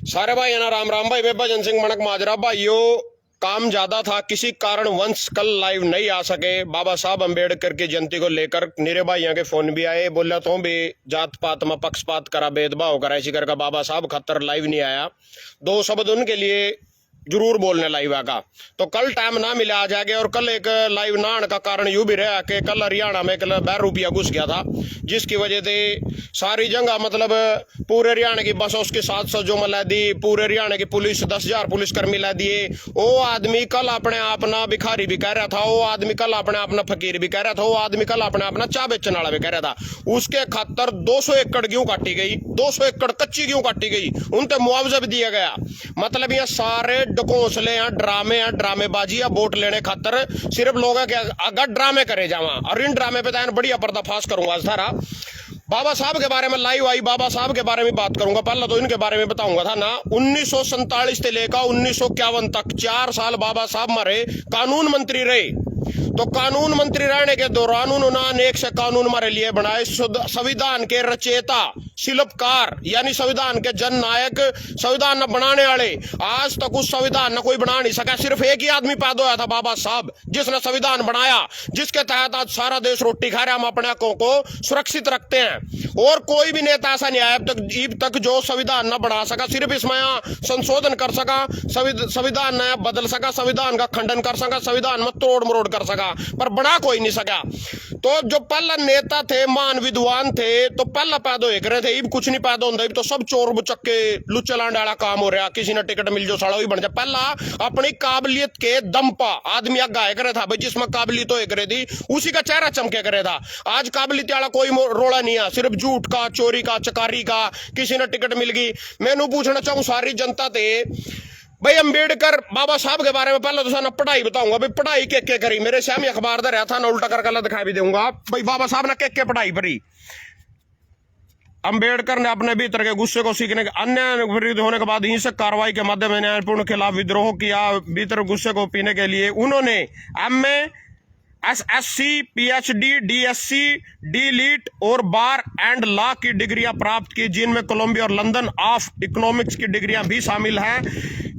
सारे भाई ना राम राम भाई। मैं भजन सिंह मणक माजरा। भाइयों, काम ज्यादा था, किसी कारण वंश कल लाइव नहीं आ सके। बाबा साहब अम्बेडकर की जयंती को लेकर नीरे भाइयों के फोन भी आए, बोला तो भी जात पात में पक्षपात करा, भेदभाव करा, इसी करके बाबा साहब खतर लाइव नहीं आया। दो शब्द उनके लिए जरूर बोलने लाइव आगा, तो कल टाइम ना मिला आ जाएगा। और कल एक लाइव ना आने का कारण यूं भी रहा कि कल हरियाणा में कल 12 रुपया घुस गया था, जिसकी वजह से सारी जगह मतलब पूरे हरियाणा की बस उसके 700 जो मिला दी, पूरे हरियाणा की पुलिस 10,000 पुलिसकर्मी ला दिए। वो आदमी कल अपने आप ना भिखारी भी कह रहा था, वो आदमी कल अपने आप ना फकीर भी कह रहा था, वो आदमी कल अपने आप ना चाय बेचने वाला भी कह रहा था। उसके खातर 200 एकड़ गेहूं काटी गई, 200 एकड़ कच्ची गेहूं काटी गई, उनसे मुआवजा भी दिया गया। मतलब ये सारे घोंसले हैं, ड्रामे हैं, ड्रामेबाजी है। वोट लेने खातर सिर्फ लोगों के अगर ड्रामे करे जावा, और इन ड्रामे पे तो बढ़िया पर्दाफाश करूंगा आज सारा। बाबा साहब के बारे में लाइव आई, बाबा साहब के बारे में बात करूंगा। पहले तो इनके बारे में बताऊंगा था ना, 1947 से लेकर 1951 तक 4 साल बाबा साहब हमारे कानून मंत्री रहे। तो कानून मंत्री रहने के दौरान उन्होंने अनेक से कानून हमारे लिए बनाए। संविधान के रचयिता, शिल्पकार, यानी संविधान के जननायक, संविधान बनाने वाले। आज तक उस संविधान न कोई बना नहीं सका। सिर्फ एक ही आदमी पैदा हुआ था, बाबा साहब, जिसने संविधान बनाया, जिसके तहत आज सारा देश रोटी खा रहा है। हम अपने हकों को सुरक्षित रखते हैं, और कोई भी नेता ऐसा नहीं आया अब तक जो संविधान न बना सका। सिर्फ इसमें संशोधन कर सका, संविधान न बदल सका, संविधान का खंडन कर सका, संविधान में तोड़ मरोड़ कर सका, पर बड़ा कोई नहीं सका। तो जो पहला नेता थे, मान विद्वान थे, तो पहला पैदा हो रहे थे। इब कुछ नहीं पैदा होता, इब तो सब चोर बुचक्के लुच्चे लांडे वाला काम हो रहा। किसी ने टिकट मिल जो साड़ा ही बन जाए। पहला अपनी काबिलियत के दम पर आदमी गाय करे था भाई, जिसमें काबिलियत हो करे थी उसी का चेहरा चमके करे था। आज काबिलियत वाला कोई रोड़ा नहीं है, सिर्फ झूठ का, चोरी का, चकारी का। किसी ने टिकट मिल गई। मैनू पूछना चाहूं सारी जनता थे भाई, अंबेडकर बाबा साहब के बारे में पहले तो साना पढ़ाई बताऊंगा भाई। पढ़ाई के करी, मेरे श्याम अखबार दे रहा था ना, उल्टा करके दिखाई भी दूंगा भाई। बाबा साहब ने के पढ़ाई करी। अंबेडकर ने अपने भीतर के गुस्से को सीखने के, अन्य विरुद्ध होने के बाद हिंसक कार्रवाई के माध्यम में न्यायपूर्ण खिलाफ विद्रोह किया। भीतर गुस्से को पीने के लिए उन्होंने MA, SSC, PhD, DSc, DLitt और बार एंड लॉ की डिग्रियां प्राप्त की, जिनमें कोलंबिया और लंदन ऑफ इकोनॉमिक्स की डिग्रियां भी शामिल हैं।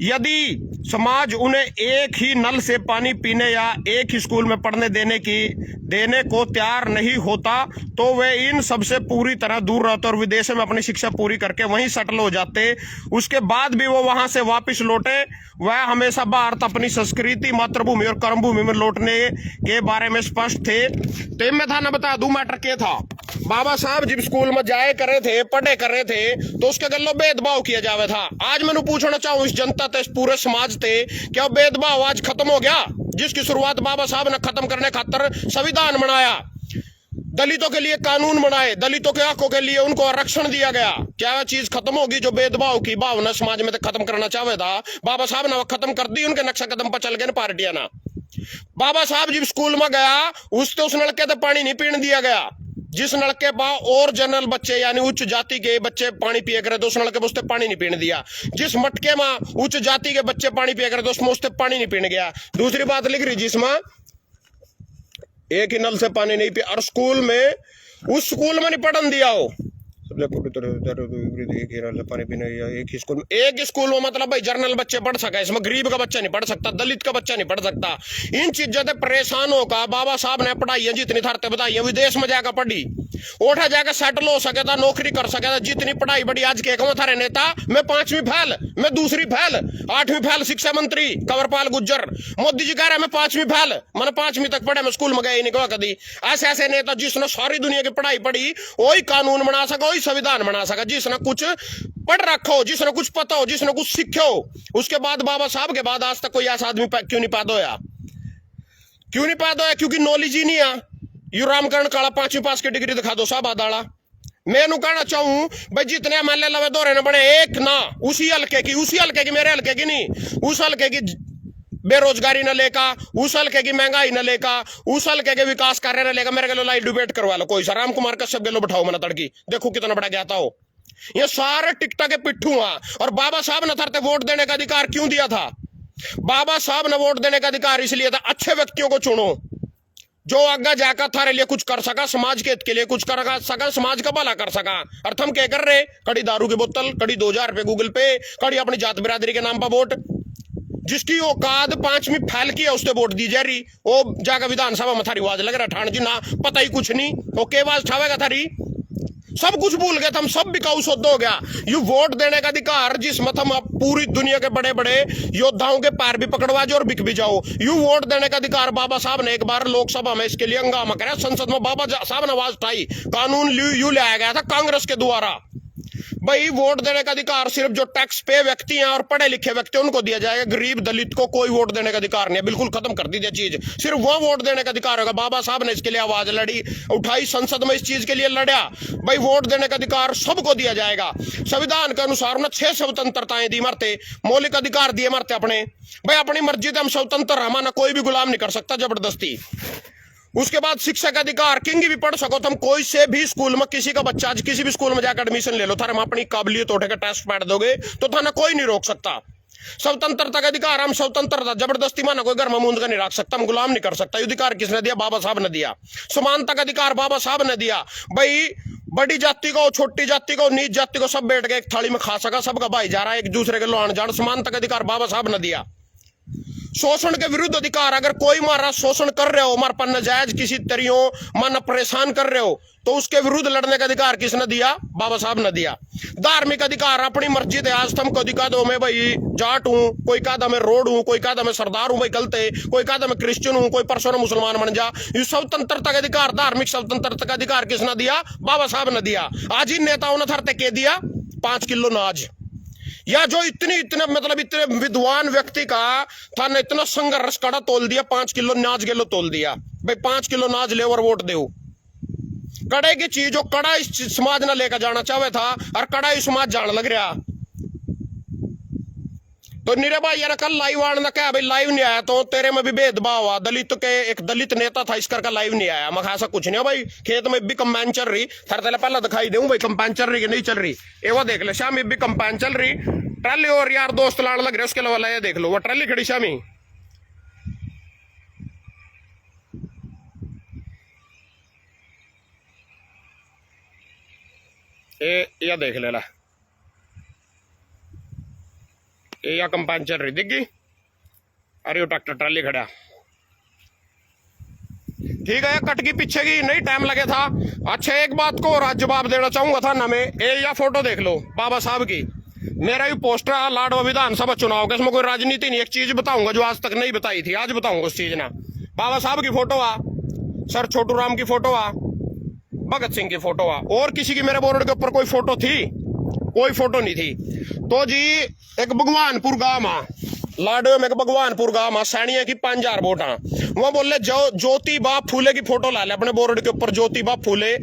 यदि समाज उन्हें एक ही नल से पानी पीने या एक ही स्कूल में पढ़ने देने को तैयार नहीं होता, तो वे इन सबसे पूरी तरह दूर रहते और विदेशों में अपनी शिक्षा पूरी करके वहीं सेटल हो जाते। उसके बाद भी वो वहां से वापस लौटे। वह हमेशा भारत, अपनी संस्कृति, मातृभूमि और कर्मभूमि में लौटने के बारे में स्पष्ट थे। तो मैं था ना बता दूं मैटर क्या था। बाबा साहब जब स्कूल में जाए करे थे, पढ़े करे थे, तो उसके गल्लो भेदभाव किया जावे था। आज मैंने पूछना चाहूं इस जनता ते, इस पूरे समाज ते, क्या भेदभाव आज खत्म हो गया? जिसकी शुरुआत बाबा साहब ने खत्म करने खातर संविधान बनाया, दलितों के लिए कानून बनाए, दलितों के हकों के लिए उनको आरक्षण दिया गया। क्या वह चीज खत्म होगी जो भेदभाव की भावना समाज में खत्म करना चाहे था? बाबा साहब ने खत्म कर दी। उनके नक्शा कदम पर चल गए पार्टियां ना। बाबा साहब जब स्कूल में गया, उस नलके तो पानी नहीं पीने दिया गया। जिस नलके पर और जनरल बच्चे यानी उच्च जाति के बच्चे पानी पिए करे, तो उस नलके पर उससे पानी नहीं पीने दिया। जिस मटके में उच्च जाति के बच्चे पानी पिए करे, तो उसमें उससे पानी नहीं पीने गया। दूसरी बात लिख रही, जिसमें एक ही नल से पानी नहीं पिया, और स्कूल में, उस स्कूल में नहीं पढ़न दिया हो। पानी पीने एक ही स्कूल में मतलब भाई जर्नल बच्चे पढ़ सका, इसमें गरीब का बच्चा नहीं पढ़ सकता, दलित का बच्चा नहीं पढ़ सकता। इन चीजों से परेशान होकर बाबा साहब ने पढ़ाई जितनी थारते बताई, विदेश में जाकर पढ़ी, उठा जाकर सेटल हो सके था, नौकरी कर सके था। जितनी पढ़ाई बड़ी आज के थारे नेता, मैं 5वीं फेल, मैं 2री फेल, 8वीं फेल, शिक्षा मंत्री कंवरपाल गुज्जर। मोदी जी कह रहे मैं 5वीं फेल, मैंने 5वीं तक पढ़े, मैं स्कूल में गया ही नहीं कभी। ऐसे ऐसे नेता जिसने सारी दुनिया की पढ़ाई पढ़ी, वही कानून बना सका, वही संविधान बना सका। जिसने कुछ पढ़ रखा हो, जिसने कुछ पता हो, जिसने कुछ सीखे हो। उसके बाद बाबा साहब के बाद आज तक कोई ऐसा आदमी क्यों नहीं पैदा होया? क्यों नहीं पैदा होया? क्योंकि नॉलेज ही नहीं है। यू रामकरण काला 5वीं पास की डिग्री दिखा दो साहब आदाड़ा। मैं कहना चाहूं भाई, जितने एमएलए लवे दौरे ने बने, एक ना उसी हल्के की, मेरे हल्के की नहीं, उस हल्के की बेरोजगारी न लेका, उस हल्के की महंगाई न लेका, उस हल्के के विकास कार्य न लेका। मेरे गलो लाइव डिबेट करवा लो कोई सा, राम कुमार कश्यप गलो बैठाओ मना तड़की, देखो कितना बड़ा ज्ञाता हो। ये सारे टिकटा के पिट्ठू हैं। और बाबा साहब ने थरते वोट देने का अधिकार क्यों दिया था? बाबा साहब ने वोट देने का अधिकार इसलिए था, अच्छे व्यक्तियों को चुनो, जो आगे जाकर थारे लिए कुछ कर सका, समाज के हित के लिए कुछ कर सका, समाज का भला कर सका। और हम क्या कर रहे, कड़ी दारू की बोतल, कड़ी 2000 रुपए गूगल पे, कड़ी अपनी जात बिरादरी के नाम पर वोट। जिसकी औकात 5वीं फैल की है उससे वोट दी जा रही, वो जाकर विधानसभा में थारी आवाज लग रहा ठाण जी ना पता ही कुछ नहीं, वो के आवाज ठावेगा थारी, सब कुछ भूल गए, हम सब बिकाऊ सौदा हो गया। यू वोट देने का अधिकार जिसमें हम पूरी दुनिया के बड़े बड़े योद्धाओं के पैर भी पकड़वा जाओ और बिक भी जाओ। यू वोट देने का अधिकार बाबा साहब ने एक बार लोकसभा में इसके लिए हंगामा कराया, संसद में बाबा साहब ने आवाज उठाई, कानून यू लाया गया था कांग्रेस के द्वारा। भाई वोट देने का अधिकार सिर्फ जो टैक्स पे व्यक्ति हैं और पढ़े लिखे व्यक्ति उनको दिया जाएगा, गरीब दलित को कोई वोट देने का अधिकार नहीं है, बिल्कुल खत्म कर दी जाए चीज। सिर्फ वो वोट देने का अधिकार होगा। बाबा साहब ने इसके लिए आवाज लड़ी, उठाई, संसद में इस चीज के लिए लड़ा। भाई वोट देने का अधिकार सबको दिया जाएगा। संविधान के अनुसार उन्हें 6 स्वतंत्रताएं दी मरते, मौलिक अधिकार दिए मरते अपने। भाई अपनी मर्जी से हम स्वतंत्र, हमारा कोई भी गुलाम नहीं कर सकता जबरदस्ती। उसके बाद शिक्षा का अधिकार, किंग भी पढ़ सको तुम, कोई से भी स्कूल में किसी का बच्चा आज किसी भी स्कूल में जाकर एडमिशन ले लो, थारे हम अपनी काबिलियत उठे के टेस्ट पैड दोगे तो थाना कोई नहीं रोक सकता। स्वतंत्रता का अधिकार, हम स्वतंत्रता जबरदस्ती माना कोई घर में मूंद का नहीं रख सकता, हम गुलाम नहीं कर सकता। ये अधिकार किसने दिया? बाबा साहब ने दिया। समानता का अधिकार बाबा साहब ने दिया। भाई बड़ी जाति को, छोटी जाति को, नीच जाति को सब बैठ के एक थाली में खा सका, सबका भाईचारा एक दूसरे के लोहान जान, समानता का अधिकार बाबा साहब ने दिया। शोषण के विरुद्ध अधिकार, अगर कोई मारा शोषण कर रहे हो, मार पर नजायज किसी तरीकों माना परेशान कर रहे हो तो उसके विरुद्ध लड़ने का अधिकार किसने दिया? बाबा साहब ने दिया। धार्मिक अधिकार, अपनी मर्जी है, आज तुम को दिखा दो मैं भाई जाट हूं, कोई कहता मैं रोड हूं, कोई कहता मैं सरदार हूं, भाई गलत है, कोई कहता मैं क्रिश्चियन हूं, कोई परसों मुसलमान बन जा। ये स्वतंत्रता का अधिकार, धार्मिक स्वतंत्रता का अधिकार किसने दिया? बाबा साहब ने दिया। आज इन नेताओं ने थरते के दिया 5 किलो नाज, या जो इतने मतलब इतने विद्वान व्यक्ति का था ने इतना संघर्ष कड़ा तोल दिया, 5 किलो नाज गेलो तोल दिया। भाई 5 किलो नाज ले और वोट दो। कड़े की चीज जो कड़ा इस समाज ने लेकर जाना चाहे था और कड़ा इस समाज जान लग रहा। तो नीरे भाई यार कल लाइव आने ना क्या भाई, लाइव नहीं आया तो तेरे में भी भेदभाव हुआ। दलित के एक दलित नेता था, इस करके लाइव नहीं आया। मैं ऐसा कुछ नहीं हो भाई, खेत में भी कंबाइन चल रही, थर तेरे पहले दिखाई दूं भाई कंबाइन चल रही कि नहीं चल रही, ये वो देख ले। शामी भी कंबाइन चल रही, ट्रैली और यार दोस्त लाड़ लग रहे, उसके अलावा ये देख लो वो ट्रैली खड़ी शामी। ये देख ले ला, ये या कंपाइन चल रही दिखी। अरे वो ट्रैक्टर ट्राली खड़ा, ठीक है कट की पीछे की नहीं टाइम लगे था। अच्छा एक बात को और जवाब देना चाहूंगा था ना मैं, या फोटो देख लो बाबा साहब की, मेरा भी पोस्टर है लाडवा विधानसभा चुनाव का, इसमें कोई राजनीति नहीं। एक चीज बताऊंगा जो आज तक नहीं बताई थी, आज बताऊंगा उस चीज ना। बाबा साहब की फोटो आ, सर छोटू राम की फोटो आ, भगत सिंह की फोटो आ, और किसी की मेरे बोर्ड के ऊपर कोई फोटो थी? कोई फोटो नहीं थी। तो जी एक भगवानपुर गांव आ, लाडो में एक भगवानपुर गांव आ, सैनिया की 5000 वोट आ, वो बोले जो ज्योतिबा फूले की फोटो ला ले अपने बोर्ड के ऊपर। ज्योतिबा फूले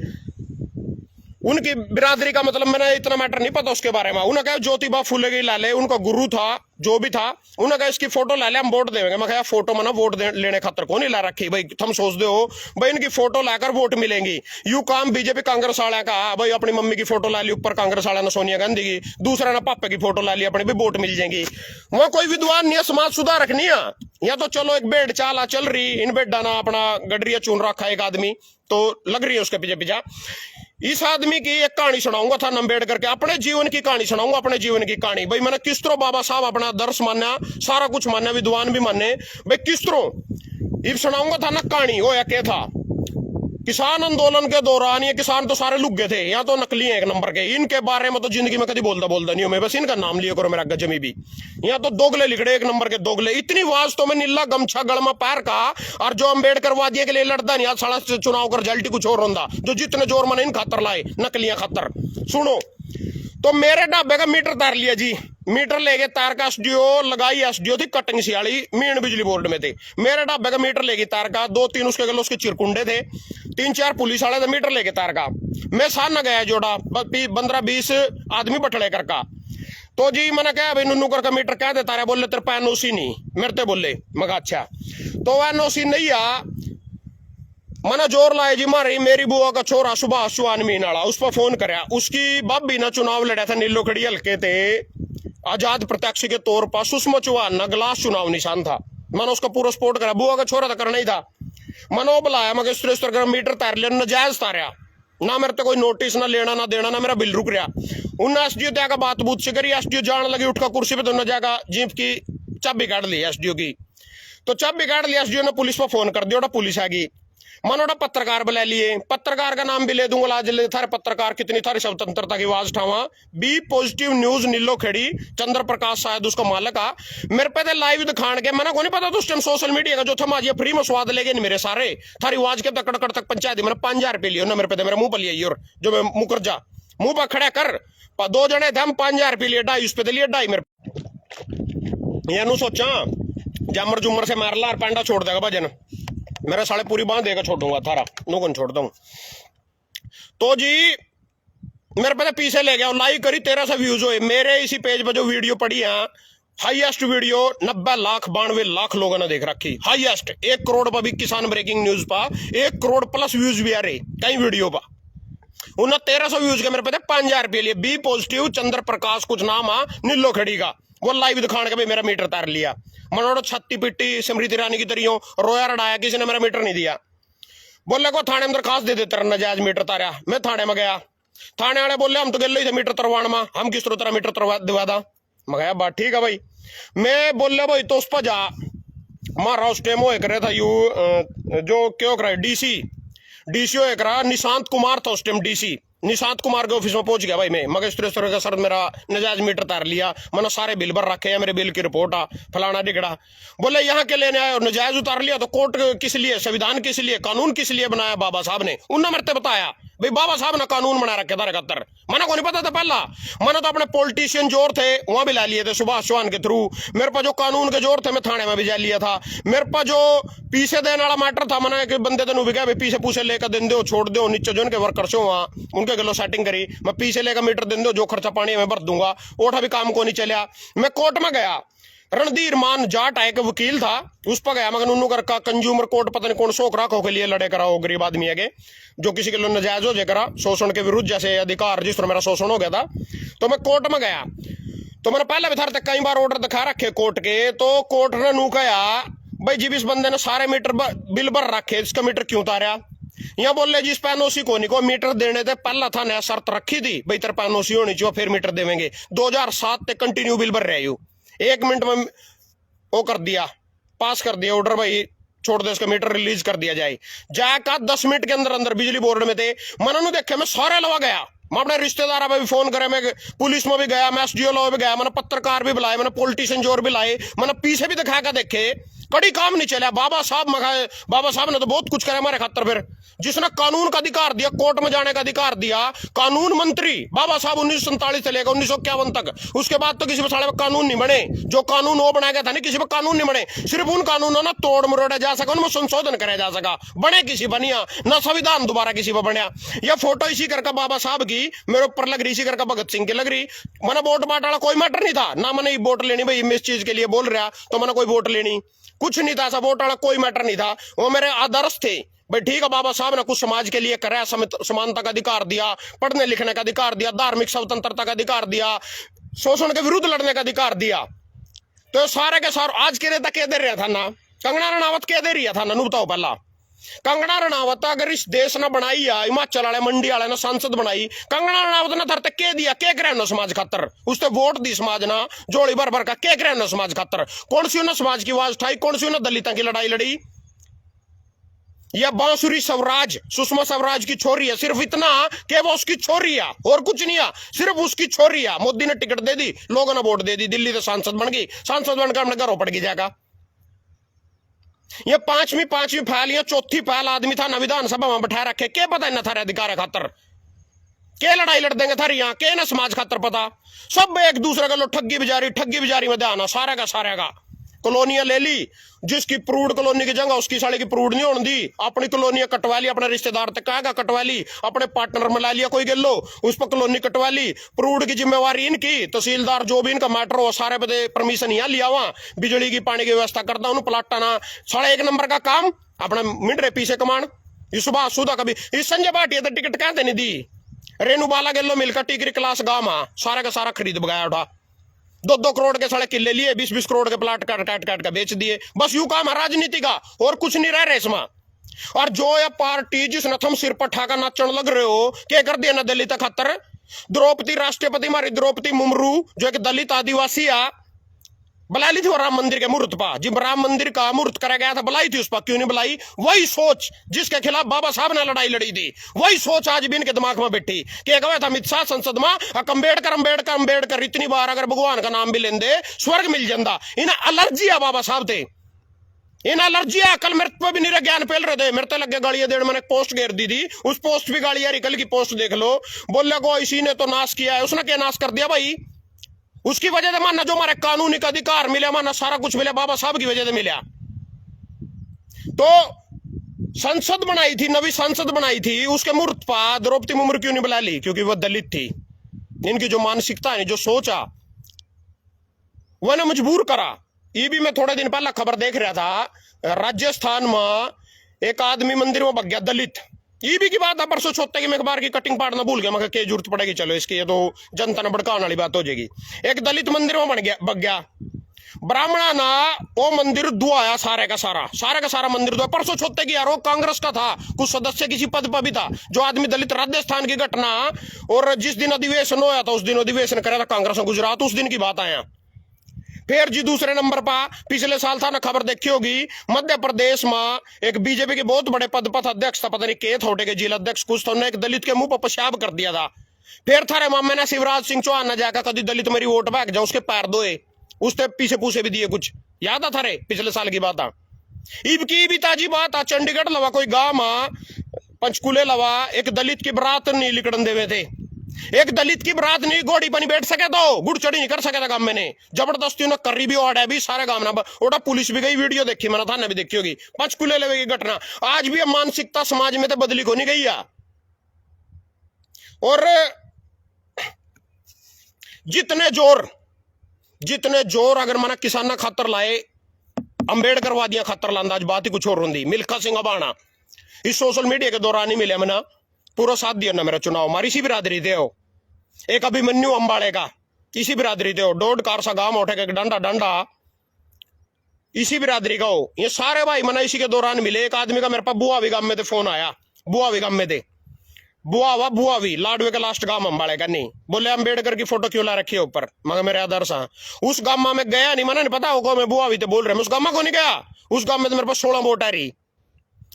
उनकी बिरादरी का मतलब मैंने इतना मैटर नहीं पता उसके बारे में। उन्होंने कहा ज्योतिबा फूले की ला ले, उनका गुरु था जो भी था, उन्होंने कहा इसकी फोटो ला ले हम वोट देंगे। मैं कहा फोटो में ना वोट लेने खातर को नहीं ला रखी भाई, तुम सोचते हो भाई इनकी फोटो लाकर वोट मिलेंगी। यू काम बीजेपी कांग्रेस वाले का भाई, अपनी मम्मी की फोटो ला ली ऊपर कांग्रेस वाले ने सोनिया गांधी की, दूसरा ने पापा की फोटो ला ली अपनी भी वोट मिल जाएंगी। वहां कोई विद्वान नहीं है, समाज सुधारक नहीं है। या तो चलो एक बेड चाला चल रही, इन बेडा ना अपना गडरिया चुन रखा एक आदमी तो लग रही है उसके पीछे पीछा। इस आदमी की एक कहानी सुनाऊंगा था अम्बेडकर के, अपने जीवन की कहानी सुनाऊंगा, अपने जीवन की कहानी। भाई मैंने किस तरह बाबा साहब अपना दर्श माना, सारा कुछ माना, विद्वान भी माने भाई किस तरह। ये सुनाऊंगा था ना कहानी, वो क्या था किसान आंदोलन के दौरान। ये किसान तो सारे लुग्गे थे, यहाँ तो नकली हैं एक नंबर के। इनके बारे में तो जिंदगी में कभी बोलता नहीं हूं मैं, बस इनका नाम लिया करो मेरा गजमी भी। यहाँ तो दोगले लिखड़े एक नंबर के दोगले। इतनी वाज तो मैं नीला गमछा गलमा पैर का, और जो अम्बेडकर वादिये के लिए लड़ता नहीं आज साला चुनाव कर रिजल्ट कुछ और होता, जो जितने जोर मन इन खातर लाए नकलियां खातर। सुनो तो मेरे ढाबे का मीटर तार लिया जी, मीटर लेके तार का एसडीओ लगाई, एसडीओ थी कटिंग सियाली मीन बिजली बोर्ड में थे। मेरे ढाबे का मीटर लेगी तार का, 2-3 उसके गले उसके चिरकुंडे थे, 3-4 पुलिस वाले थे मीटर लेके तार का। मैं सामने गया जोड़ा 15-20 आदमी बटले कर का। तो जी मैंने कहा भाई नुनू कर का मीटर कह देता रहा, बोले तेरे पे एनओसी नहीं, मेरे ते बोले। मगर अच्छा तो एनओसी नहीं आ, मैंने जोर लाए जी मारी मेरी बुआ का छोरा सुभाष चौहान मीन वाला, उस पर फोन कराया। उसकी भाभी ना चुनाव लड़ा था नीलो खड़ी हल्के थे आजाद प्रत्याशी के तौर पर, सुषमा चौहान ना गिलास चुनाव निशान था। मैंने उसका पूरा सपोर्ट करा, बुआ का छोरा तो करना ही था। मनो बुलाया मगर मीटर तार लिया, नजायज तारिया ना, मेरे तो कोई नोटिस ना लेना ना देना, ना मेरा बिल रुक रहा। उन्हें एसडीओ त्यागा बात बूत से करी, एसडीओ जान लगी उठकर कुर्सी पे, तो न जाएगा जीप की चाबी काट ली एसडीओ की, तो चाबी काट ली एसडीओ ने, पुलिस पर फोन कर दिया, पुलिस आ गई। मनोड़ा पत्रकार बुला लिए, पत्रकार का नाम भी ले दूंगा आज, थारे पत्रकार कितनी थारी स्वतंत्रता की आवाज उठावा। बी पॉजिटिव न्यूज नीलो खेड़ी, चंद्र प्रकाश शायद उसका मालिक आ, मेरे पे लाइव दिखाण के, मैंने को नहीं पता तो उस टाइम सोशल मीडिया का जो था माजिया फ्री में स्वाद लेगे नहीं मेरे सारे, थारी आवाज के तकड़ तक पंचायत मैंने 5000 रुपये लियो ना मेरे पे, मेरे मुंह पर लिया, और जो मैं मुकर जा मुंह पर खड़ा कर, 2 जने थे हम 5000 रुपये लिए, 2.5 उस पे लिए, 2.5 मेरे या सोचा जमर जुमर से मार ला, पैंडा छोड़ देगा भजन, मेरे साले पूरी बांध देकर छोड़ूंगा थारा, नो कौन छोड़ता हूं। तो जी मेरे पे पीछे ले गया, लाइक करी, 1300 व्यूज हुए मेरे इसी पेज पे जो वीडियो पड़ी है, हाईएस्ट वीडियो 90,92,00,000 लोगों ने देख रखी, हाईएस्ट 1 करोड़ पर भी किसान ब्रेकिंग न्यूज पा 1 करोड़ प्लस व्यूज भी आ रहे कई वीडियो पा, उन्हें 1300 व्यूज के मेरे पे 5000 रुपये लिए। बी पॉजिटिव चंद्र प्रकाश कुछ नाम आ नीलो खड़ी का, वो लाइव दिखाने का भी मेरा मीटर तार लिया, मनोड़ो छत्ती पिट्टी स्मृति ईरानी की तरियों रोया रडाया, किसी ने मेरा मीटर नहीं दिया। बोले को थाने में दरखास्त दे देते नजायज मीटर तारा, मैं थाने में गया, थाने वाले बोले हम तो गए थे मीटर तरवाण में, हम किस तरह मीटर तरवा दिवा दा, मैं गया बात ठीक है भाई, मैं बोले भाई तो उस पर जा, मारा उस टाइम वो एक रहा था यू जो क्यों करा डीसी एक रहा निशांत कुमार था उस टाइम, डीसी निशांत कुमार के ऑफिस में पहुंच गया भाई मैं, मगर इस तरह का सर मेरा नजायज मीटर तार लिया, मैंने सारे बिल भर रखे हैं, मेरे बिल की रिपोर्ट आ फलाना टिकड़ा। बोले यहाँ के लेने आए और नजायज उतार लिया, तो कोर्ट किस लिए, संविधान किस लिए, कानून किस लिए बनाया बाबा साहब ने, उन्होंने मेरे बताया भाई बाबा साहब ने कानून बना रखे था 71, मैंने को नहीं पता था पहला, मैंने तो अपने पॉलिटिशियन जोर थे वहां भी ला लिए थे सुभाष चौहान के थ्रू, मेरे पास जो कानून के जोर थे मैं थाने में भी जा लिया था, मेरे पास जो पीछे देने वाला मैटर था, मैंने एक बंदे तेन भी गया पीछे पूछे लेकर दिन दो छोड़ दो, नीचे जो उनके वर्कर से वहां उनके गलो सेटिंग करी, मैं पीछे लेकर मीटर दिन दो, जो खर्चा पानी मैं भर दूंगा, ओठा भी काम को नहीं चलिया। मैं कोर्ट में गया, रणधीर मान जाट है, वकील था, उस पर गया, मगर उन्होंने का कंज्यूमर कोर्ट पता नहीं कौन शोक राखों के लिए लड़े करा हो, गरीब आदमी है जो किसी के लिए नजायज हो जाए करा शोषण के विरुद्ध, जैसे अधिकार जिस तरह मेरा शोषण हो गया था, तो मैं कोर्ट में गया, तो मैंने पहले भी थारे कई बार ऑर्डर दिखा रखे कोर्ट के, तो कोर्ट ने नू कहा भाई जी इस बंदे ने सारे मीटर बिल भर रखे, इसका मीटर क्यों उतारा, यहाँ बोल रहे जिस पैनोसी को नहीं को मीटर देने थे, पहला था नया शर्त रखी थी भाई तेरे पैनोसी होनी चाहिए फिर मीटर देवेंगे, 2007 तक कंटिन्यू बिल भर रहे हो, 1 मिनट में वो कर दिया, पास कर दिया ऑर्डर भाई छोड़ दे, इसका मीटर रिलीज कर दिया जाए, जाकर 10 मिनट के अंदर अंदर बिजली बोर्ड में थे, मैंने देखे मैं सारे लवा गया, मैं अपने रिश्तेदार भी फोन करे, मैं पुलिस में भी गया, मैं एसडीओ लो भी गया, मैंने पत्रकार भी बुलाए, मैंने पॉलिटिशियन जोर भी लाए, मैंने पीछे भी दिखा कर देखे, कड़ी काम नहीं चला। बाबा साहब मगाए, बाबा साहब ने तो बहुत कुछ करा हमारे खातर, फिर जिसने कानून का अधिकार दिया, कोर्ट में जाने का अधिकार दिया, कानून मंत्री बाबा साहब 1947 से लेकर 1951 तक, उसके बाद तो किसी पे साले कानून नहीं बने, जो कानून वो बनाया गया था नहीं किसी पे कानून नहीं बने, सिर्फ उन कानूनों ना तोड़ मरोड़ा जा सका, उनमें संशोधन कराया जा सका, बने किसी बनिया ना संविधान दोबारा किसी पर बनया। यह फोटो इसी करके बाबा साहब की मेरे ऊपर लग रही, इसी करके भगत सिंह की लग रही, मैंने वोट बांट वाला कोई मैटर नहीं था ना, मैंने वोट लेनी भाई मैं इस चीज के लिए बोल रहा तो मैंने कोई वोट लेनी कुछ नहीं था, ऐसा वोट वाला कोई मैटर नहीं था, वो मेरे आदर्श थे भाई ठीक है, बाबा साहब ने कुछ समाज के लिए करा, समानता का अधिकार दिया, पढ़ने लिखने का अधिकार दिया, धार्मिक स्वतंत्रता का अधिकार दिया, शोषण के विरुद्ध लड़ने का अधिकार दिया, तो सारे के सारे आज के नेता कह दे रहा था ना, कंगना रनावत कह दे रही था ना, बताओ पहला कंगना रनावत अगर इस देश ने बनाई है, हिमाचल वाले मंडी वाले ने सांसद बनाई, कंगना रनावत ने धरते कह दिया क्या करे समाज खातर, उसने वोट दी समाज ना जोड़ी भर भर का, क्या करे समाज खातर, कौन सी उन्हें समाज की आवाज उठाई, कौन सी उन्हें दलितों की लड़ाई लड़ी, यह बांसुरी स्वराज सुषमा स्वराज की छोरी है, सिर्फ इतना कि वो उसकी छोरी है और कुछ नहीं है, सिर्फ उसकी छोरी है, मोदी ने टिकट दे दी, लोगों ने वोट दे दी, दिल्ली से सांसद बन गई, सांसद बनकर अपने घरों पड़ गई जाएगा। ये पांचवी फाइल या चौथी फाइल आदमी था ना विधानसभा में बैठा रखे, क्या पता इन्हें थारे अधिकार खातर क्या लड़ाई लड़ देंगे थारी यहाँ, क्या ना समाज खातर पता, सब एक दूसरे का लो ठगी बिजारी में ध्यान सारे का कॉलोनियां ले ली, जिसकी प्रूड कॉलोनी की जगह उसकी साले की प्रूड नहीं होने दी, अपनी कॉलोनियां कटवा ली, अपने रिश्तेदार तक कहेगा कटवा ली, अपने पार्टनर में ला लिया कोई गेलो, उस पर कॉलोनी कटवा ली, प्रूड की जिम्मेवारी इनकी, तहसीलदार जो भी इनका मैटर हो सारे पे परमिशन यहाँ लिया हुआ, बिजली की पानी की व्यवस्था करता हूँ, प्लाटाना 1.5 नंबर का काम अपना मिड रहे पीछे कमान, ये सुबह सुधा कभी इस संजय भाटिया तो टिकट कहते नहीं दी, रेणु बाला गेलो मिलकर टिकरी क्लास गांव सारा का सारा खरीद बगाया उठा, 2-2 करोड़ के साढ़े किले लिए, 20-20 करोड़ के प्लाट काट कर बेच दिए, बस यूं काम है राजनीति का और कुछ नहीं रह रहे इसमें, और जो ये पार्टी जिसने तुम सिर पर ठाका नाचन लग रहे हो, क्या कर दिया ना दलित खातर? द्रौपदी राष्ट्रपति हमारी द्रौपदी मुर्मू जो एक दलित आदिवासी है, बुला ली थी वो राम मंदिर के मुहूर्त पा, जब राम मंदिर का मुहूर्त करा गया था बुलाई थी उस पर, क्यों नहीं बुलाई? वही सोच जिसके खिलाफ बाबा साहब ने लड़ाई लड़ी थी, वही सोच आज भी इनके दिमाग में बैठी कि कहा था अमित शाह संसद में अम्बेडकर अम्बेडकर अम्बेडकर इतनी बार अगर भगवान का नाम भी लेंदे स्वर्ग मिल जाता। इन्हें एलर्जी है बाबा साहब थे, इन एलर्जी है। कल मेरे पे भी निरा ज्ञान फैल रहे थे, मेरे तो लगे गाड़ियां देड़, मैंने पोस्ट घेर दी थी, उस पोस्ट भी गाड़ी आ रही, कल की पोस्ट देख लो। बोले को इसी ने तो नाश किया है, उसने क्या नाश कर दिया भाई? उसकी वजह से माना जो हमारे कानूनी का अधिकार मिला, माना सारा कुछ मिला, बाबा साहब की वजह से मिला। तो संसद बनाई थी, नवी संसद बनाई थी, उसके मुहूर्त पर द्रौपदी मुर्मू क्यों नहीं बुला ली? क्योंकि वह दलित थी। इनकी जो मानसिकता है, जो सोचा, वह ने मजबूर करा। ये भी मैं थोड़े दिन पहले खबर देख रहा था, राजस्थान में एक आदमी मंदिर में भग गया, दलित। ये भी की बात है, परसों छोटे की मैं अखबार की कटिंग पाड़ना भूल गया, मगर क्या जरूरत पड़ेगी, चलो इसकी, ये तो जनता ने भड़काने वाली बात हो जाएगी। एक दलित मंदिर में भग गया, ब्राह्मणा ना वो मंदिर दुआया, सारे का सारा मंदिर दुआ। परसों छोटे की यार, वो कांग्रेस का था, कुछ सदस्य किसी पद पर भी था, जो आदमी दलित। राजस्थान की घटना, और जिस दिन अधिवेशन होया था उस दिन अधिवेशन करा था कांग्रेस ने गुजरात, उस दिन की बात आया। फिर जी दूसरे नंबर पर पिछले साल था ना, खबर देखी होगी, मध्य प्रदेश में एक बीजेपी के बहुत बड़े पद पर था, अध्यक्ष था, पता नहीं के थोड़े के जिला अध्यक्ष कुछ, तो एक दलित के मुंह पर पेशाब कर दिया था। फिर थारे मामे ने शिवराज सिंह चौहान ने जाकर कभी दलित मेरी वोट भाग जाओ, उसके पैर धोए, उसके पीछे पूछे भी दिए कुछ, याद आ थारे? पिछले साल की बात आ। ईब की भी ताजी बात आ, चंडीगढ़ लवा कोई गांव में, पंचकुले लवा, एक दलित की बरात नहीं लिकड़न देवे थे। एक दलित की बरात नहीं, घोड़ी पर नहीं बैठ सके, तो गुड़ चढ़ी नहीं कर सके था गांव में ने, जबरदस्ती उन्हें करी भी ओढ़ा भी सारे गांव ना ओढ़ा। पुलिस भी गई, वीडियो देखी मैंने, थाने भी देखी होगी, पंचकुले लेवे की घटना। आज भी मानसिकता समाज में तो बदली को नहीं गई है। और जितने जोर अगर मना किसान खातर लाए, अंबेडकर वादियां खातर लांदा, आज बात ही कुछ और होंगी। मिल्खा सिंह अबाना इस सोशल मीडिया के दौरान ही मिले, मना पूरा साथ दिया ना मेरा चुनाव, हमारी इसी बिरादरी थे हो। एक अभिमन्यु अंबाड़े का इसी बिरादरी थे हो, डोड कार सा गांव उठे के डंडा इसी बिरादरी का हो। ये सारे भाई मना इसी के दौरान मिले। एक आदमी का मेरे पास बुआ भी गांव में थे फोन आया, बुआ भी गांव में थे, बुआ भी लाडवे के लास्ट गांव अंबाड़े का। नहीं बोले अम्बेडकर की फोटो क्यों ला रखी है ऊपर, मगर मेरे आदर्श उस गांव में गया नहीं, मना नहीं पता होगा मैं बुआ भी थे बोल रहे, उस गांव को नहीं गया। उस गांव में तो मेरे पास 16 वोट आ रही,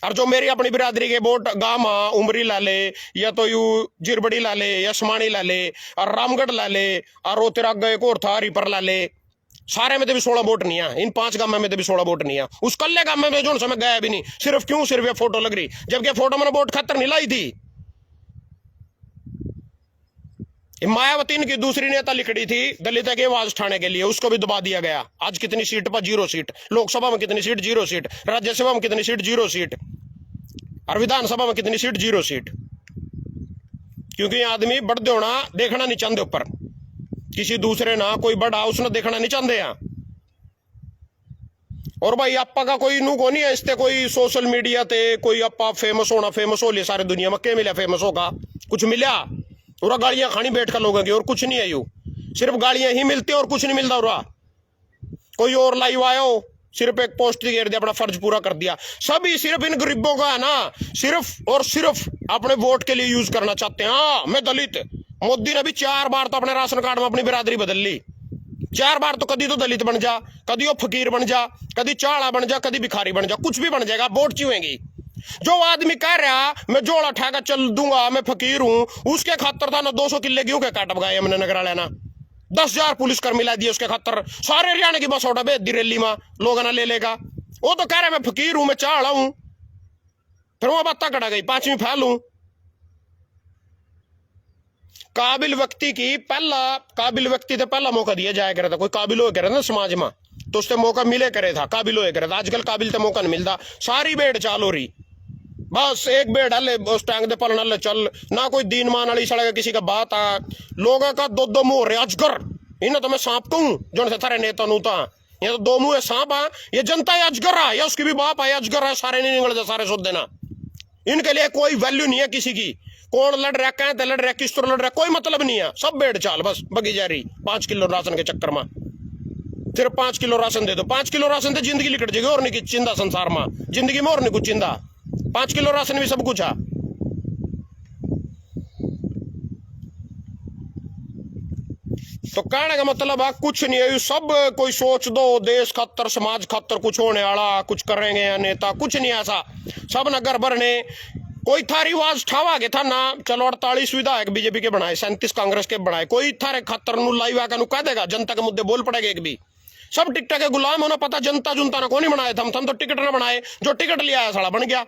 और जो मेरी अपनी बिरादरी के वोट गांव उमरी ला ले, या तो यू जिरबड़ी ला ले, या समाणी ला ले, और रामगढ़ ला ले, और वो तेरा एक और था रिपर ला ले, सारे में तो भी 16 वोट नहीं है। इन 5 गांव में तो भी 16 वोट नहीं है। उस कल्ले गांव में जो समय गया भी नहीं, सिर्फ क्यों? सिर्फ ये फोटो लग रही, जबकि फोटो मैंने वोट खातर नहीं लाई थी। मायावती की दूसरी नेता लिखड़ी थी दलित की आवाज उठाने के लिए, उसको भी दबा दिया गया। आज कितनी सीट पर? 0 सीट। लोकसभा में कितनी सीट? 0 सीट। राज्यसभा में कितनी सीट? 0 सीट। और विधानसभा में कितनी सीट? 0 सीट। क्योंकि आदमी बढ़ते होना देखना नहीं चाहते, ऊपर किसी दूसरे ना कोई बड़ा उसने देखना नहीं चाहते यहाँ। और भाई आपा का कोई नू को नहीं है इससे, कोई सोशल मीडिया ते कोई आपा फेमस हो लिया सारी दुनिया में, क्या मिला फेमस होगा? कुछ मिला? और गालियां खानी बैठ कर लोगों की, और कुछ नहीं है। यू सिर्फ गालियां ही मिलती है और कुछ नहीं मिलता। और कोई और लाइव आयो, सिर्फ एक पोस्ट घेर दिया, अपना फर्ज पूरा कर दिया। सभी सिर्फ इन गरीबों का है ना, सिर्फ और सिर्फ अपने वोट के लिए यूज करना चाहते हैं। हाँ मैं दलित, मोदी ने भी 4 बार तो अपने राशन कार्ड में अपनी बिरादरी बदल ली। 4 बार तो कभी तो दलित बन जा, कभी वो फकीर बन जा, कभी चाड़ा बन जा, कभी भिखारी बन जा, कुछ भी बन जाएगा, वोट चुएंगी। जो आदमी कह रहा मैं जोड़ा ठाका चल दूंगा, मैं फकीर हूं, उसके खातर था ना 200 किले गेहूं के काट बगाए हमने नगर लेना, 10,000 पुलिस कर्मी ला दिए उसके खातर, सारे हरियाणा की बस उठा भेज दी रैली में, लोगों ने ले लेगा। वो तो कह रहा मैं फकीर हूं, मैं चाड़ा हूं, फिर वो बात कटा गई 5वीं फैल हूं। काबिल व्यक्ति थे पहला मौका दिया जाया करे था, कोई काबिल हो करे ना समाज में तो उससे मौका मिले करे था, काबिल हो करे था। आजकल काबिल से मौका नहीं मिलता, सारी बेड़ चाल हो रही, बस एक बेड़ हले उस टांग दे पलना ले चल ना, कोई दीन मान वाली सड़क किसी का बात आ, लोगों का 2 मुंह रहे अजगर। इन्हें तो मैं सांप कहूं जो से थारे नेता नूता, ये तो 2 मुंह है सांप आ, ये जनता है अजगर आ, या उसकी भी बाप है अजगर है, सारे नहीं निकल जाए, सारे सुध देना। इनके लिए कोई वैल्यू नहीं है किसी की, कौन लड़ रहा, कहीं लड़ रहा, किस तरह लड़ रहा, कोई मतलब नहीं है, सब बेड़ चाल बस बगी जा रही 5 किलो राशन के चक्कर में। सिर्फ 5 किलो राशन दे दो, 5 किलो राशन से जिंदगी लिकट जाएगी, और नहीं कुछ चिंदा संसार में, जिंदगी में और नहीं कुछ चिंदा। 5 किलो राशन भी सब कुछ है। तो कहने का मतलब है कुछ नहीं है, सब कोई सोच दो देश खातर समाज खातर कुछ होने वाला कुछ करेंगे या नेता, कुछ नहीं ऐसा, सब न घर भरने। कोई था रिवाज ठावा के था ना, चलो 48 विधायक बीजेपी के बनाए, 37 कांग्रेस के बनाए, कोई थारे खातर नु लाइव आकर नु कह देगा जनता के मुद्दे बोल पड़ेगा एक भी। सब टिकट के गुलाम होना पता, जनता जुनता ना कौन बनाए, थम तो टिकट ना बनाए, जो टिकट लिया है साला बन गया।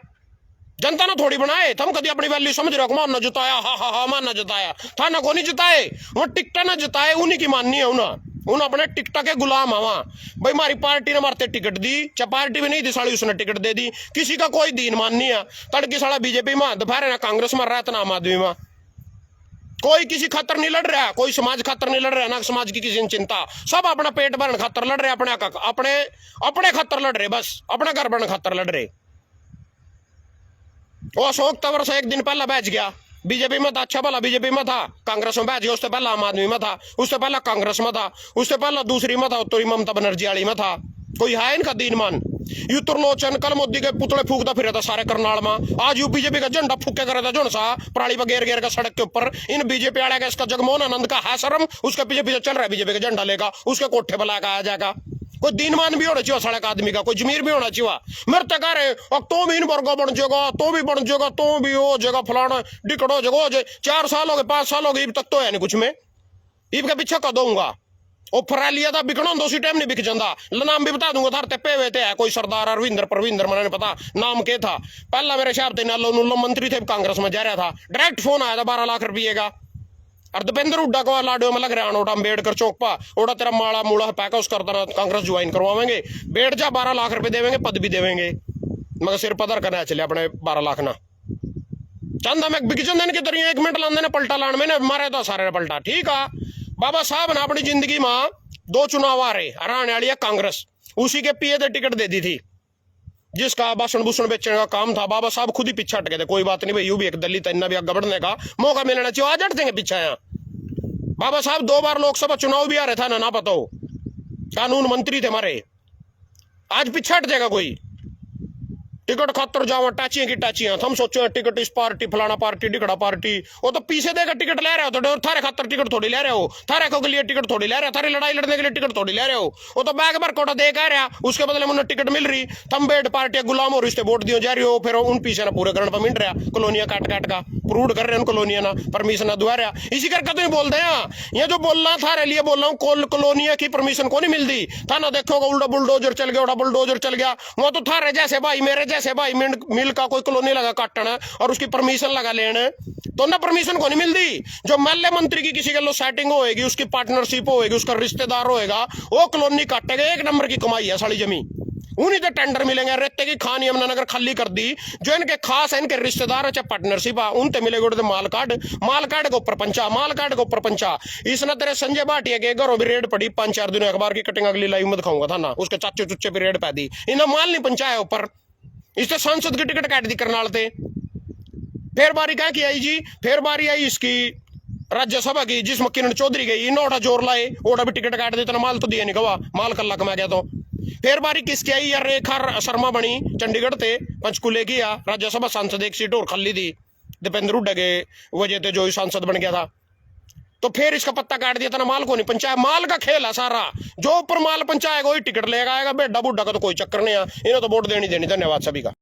जनता ने थोड़ी बनाए, थम कभी अपनी वैल्यू समझ रहे हो, मान ना जिताया, हा मान ना जिताया था ना, कौन जिताए वो टिकट ना जिताए, उन्हीं की माननी है उन अपने टिकट के गुलाम है वहां। भाई हमारी पार्टी ने मारते टिकट दी, चाहे पार्टी भी नहीं दी साड़ी उसने टिकट दे दी, किसी का कोई दीन मान नहीं है। तड़की साला बीजेपी में दोपहर ना कांग्रेस में रहा था ना आम आदमी में, कोई किसी खातर नहीं लड़ रहा, कोई समाज खातर नहीं लड़ रहा, ना समाज की किसी ने चिंता, सब अपना पेट भरने खातर लड़ रहे, अपने खातर लड़ रहे, बस अपने घर भरने खातर लड़ रहे। वो अशोक तंवर से एक दिन पहला बैच गया बीजेपी में था, अच्छा भला बीजेपी में था, कांग्रेस में बैच गया, उससे पहला आम आदमी में था, उससे पहला कांग्रेस में था, उससे पहला दूसरी में था, तो ममता बनर्जी वाली में था। कोई है इनका दीनमान? यू तुरलोचन कल मोदी के पुतले फूकता फिर था सारे करनाल में, आज यू बीजेपी का झंडा फूके कर रहा था जोन सा पराली पर गेर गेर का सड़क के ऊपर। इन बीजेपी वाले का इसका जगमोहन आनंद का है शर्म, उसके पीछे पीछे चल रहा है बीजेपी का झंडा लेगा, उसके कोठे पर लाकर आ जाएगा। कोई दीनमान भी होना चाहिए सड़क आदमी का, कोई जमीर भी होना चाहिए। मेरे तक कह रहे और तो भी इन वर्गों बन जाएगा, तो भी बन जाएगा, तो भी हो जाएगा फलाना डिकट हो जाएगा, 4 साल हो गए 5 साल हो गए, तक तो है नहीं कुछ में, इब के पीछे कह दूंगा। ओ फरा लिया था बिकना दोसी टाइम नहीं बिक जाता। नाम भी बता दूंगा थार ते पे थे, कोई सरदार अरविंदर परविंदर मैंने पता नाम के था, पहला मेरे साहब थे नालो नुल्लो मंत्री थे, कांग्रेस में जा रहा था, डायरेक्ट फोन आया था 12 लाख रुपये का। और दीपेंद्र हुड्डा को लाडो में लग रहा है अम्बेडकर चौक पा, ओड़ा तेरा माड़ा मूड़ा पैकअप कर देना, कांग्रेस ज्वाइन करवाएंगे, बैठ जा 12 लाख रुपए देवेंगे, पद भी देवेंगे, मगर सिर पदर करना चले अपने 12 लाख ना चंदा में बिक चंदन की तरह 1 मिनट लाने पलटा लाने में मारे तो सारे पलटा। ठीक है बाबा साहब ने अपनी जिंदगी में 2 चुनाव आ रहे, हराने वाली है कांग्रेस, उसी के पिए थे टिकट दे दी थी, जिसका भाषण भूषण बेचने का काम था, बाबा साहब खुद ही पीछे हट गए थे। कोई बात नहीं भाई, यू भी एक दलित इतना भी आगे बढ़ने का मौका मिलना चाहिए, आज हट देंगे पीछे। यहाँ बाबा साहब 2 बार लोकसभा चुनाव भी आ रहे था ना पता हो, कानून मंत्री थे हमारे, आज पीछे हट जाएगा कोई? टिकट खातर जाओ टाचियां की टाचियां, हम सोचो टिकट इस पार्टी फलाना पार्टी डिकड़ा पार्टी, वो तो पीछे देकर टिकट ले रहे हो, तो थारे खातर टिकट थोड़ी ले रहे हो, थारे को के लिए टिकट थोड़ी ले रहे हो, थारी लड़ाई लड़ने के लिए टिकट थोड़ी ले रहे हो, वो तो बैग भर कोटा दे कह रहा, उसके बदले में टिकट मिल रही, थम बेड पार्टी गुलाम हो रिश्ते वोट दियो जा रही हो, फिर उन पीछे ना पूरे ग्रहण पर मिल रहा, कॉलोनिया काट काट का प्रूड कर रहे हैं, कॉलोनिया ना परमिशन ना दुआ रहा, इसी करके तो बोल दे ये जो बोलना था लिए बोल रहा हूँ, कॉलोनिया की परमिशन को नहीं मिलती था ना, देखो उल्टा बुलडोजर चल गया, उल्टा बुलडोजर चल गया, वो तो थारे जैसे भाई मेरे जैसे भाई मिल का कोई कॉलोनी लगा काटना और उसकी परमिशन लगा लेना, तो ना परमिशन को नहीं मिलती। जो महल्ले मंत्री की किसी के सेटिंग होएगी, उसकी पार्टनरशिप होएगी, उसका रिश्तेदार होएगा, वो कॉलोनी काटेगा, 1 नंबर की कमाई है साली जमीन, उन्हीं तो टेंडर मिलेंगे। रेते की खान यमुनानगर खाली कर दी, जो इनके खास है इनके रिश्तेदार है चाहे पार्टनरशिप है, उनते मिलेगा माल कार्ड के ऊपर पंचा, माल कार्ड के ऊपर पंचा। इसने तेरे संजय भाटिया के घरों भी रेड पड़ी 5-4 दिन, अखबार की कटिंग अगली लाइव में दिखाऊंगा था ना, उसके चाचे चुच्चे भी रेड पै दी, इन्हें माल नहीं पंचाया ऊपर, इससे सांसद की टिकट काट दी करनाल थे। फिर बारी क्या की आई जी, फिर बारी आई इसकी राज्यसभा की, जिसमें किरण चौधरी गई, इन ओढ़ा जोर लाए, ओढ़ा भी टिकट काट देता, माल तो दिया नहीं गवा, माल कल्ला कमा गया। तो फिर बारी किसकी आई यार, रेखा शर्मा बनी, चंडीगढ़ थे, पंचकुले की राज्यसभा सांसद, 1 सीट और खाली थी, दीपेंद्र हुड्डा के वजह से जो सांसद बन गया था। तो फिर इसका पत्ता काट दिया था ना, माल को नहीं पंचाया, माल का खेल है सारा, जो ऊपर माल पंचाएगा वही टिकट लेगा आएगा, बेड्डा बुड्ढा का तो कोई चक्कर नहीं है, इन्हें तो वोट देनी। धन्यवाद सभी का।